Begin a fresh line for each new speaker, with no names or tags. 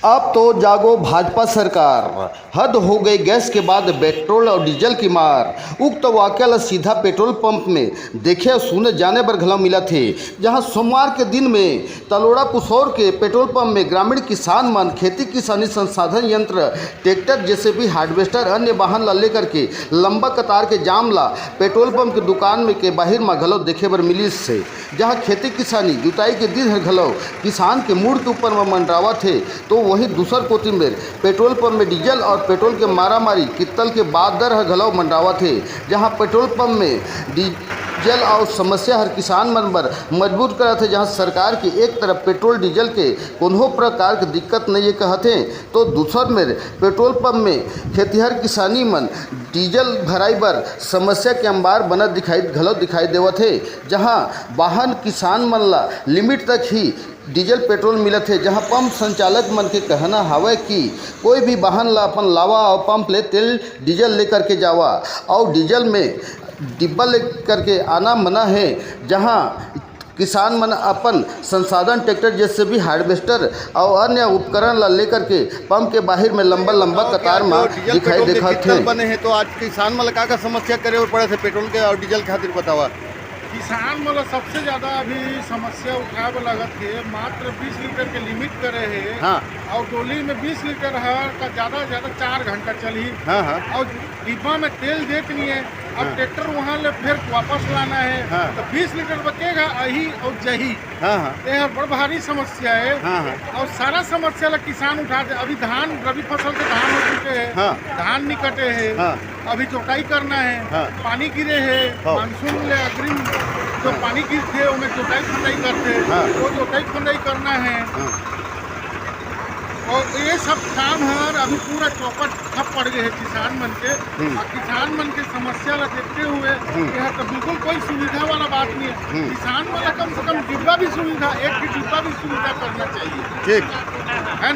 अब तो जागो भाजपा सरकार, हद हो गई गैस के बाद पेट्रोल और डीजल की मार। उक्त वाकया सीधा पेट्रोल पंप में देखे और सुने जाने पर घलव मिला थे, जहां सोमवार के दिन में तलोड़ा पुसौर के पेट्रोल पंप में ग्रामीण किसान मन खेती किसानी संसाधन यंत्र ट्रैक्टर जेसीबी हार्वेस्टर अन्य वाहन ला लेकर के लंबा कतार के जाम ला पेट्रोल पंप के दुकान में के बाहर में घलव देखे बर मिली से, जहाँ खेती किसानी जुताई के दिन है घलव किसान के मूड के ऊपर में मंडरावा थे। तो वहीं दूसर कोती में पेट्रोल पंप में डीजल और पेट्रोल के मारामारी कित्तल के बाद दर घलव मंडरावा थे, जहां पेट्रोल पंप में डीजल और समस्या हर किसान मन बर मजबूर करा थे। जहां सरकार की एक तरफ पेट्रोल डीजल के कोनो प्रकार की दिक्कत नहीं कहते, तो दूसर में पेट्रोल पंप में खेतिहर किसानी मन डीजल भराई बर समस्या के अंबार बनत दिखाई देवत है, जहां वाहन किसान मन ला लिमिट तक ही डीजल पेट्रोल मिलत है। जहां पंप संचालक मन के कहना हवै कि कोई भी वाहन ला अपन लावा और पंप ले तेल डीजल लेकर के जावा और डीजल में डिब्बा लेकर के आना मना है। जहां किसान मन अपन संसाधन ट्रैक्टर जैसे भी हार्वेस्टर और अन्य उपकरण ला लेकर के पंप के बाहर में लंबा कतार में दिखाई देते हैं।
बने हैं तो आज किसान मन का समस्या करे और पड़े थे पेट्रोल के और डीजल खातिर बतावा।
किसान मतलब सबसे ज़्यादा अभी समस्या उठावे लगत है, मात्र 20 लीटर के लिमिट करे है।
हाँ।
और डोली में 20 लीटर है का ज़्यादा से ज़्यादा 4 घंटा चली।
हाँ हाँ।
और डिब्बा में तेल देख नहीं है। अब ट्रैक्टर वहाँ ले फिर वापस लाना है।
हाँ।
तो 20 लीटर बचेगा अही और जही।
हाँ हाँ।
यह बड़ भारी समस्या है।
हाँ हाँ।
और सारा समस्या ला किसान उठाते। अभी धान रबी फसल के धान हो चुके हैं।
हाँ।
धान निकटे है।
हाँ।
अभी जोताई करना है।
हाँ।
पानी गिरे है।
हाँ।
मानसून ले अग्रिम जो पानी गिरते उन्हें जोताई खुदाई करते हैं।
हाँ।
वो जोताई खुदाई करना है।
हाँ।
और ये सब काम है अभी पूरा चौपट ठप पड़ गए हैं किसान मन के। और किसान मन के समस्या ला देखते हुए यह तो बिल्कुल कोई सुविधा वाला बात नहीं है। किसान वाला कम से कम डिब्बा भी सुविधा, एक डिब्बा भी सुविधा करना चाहिए।
ठीक है।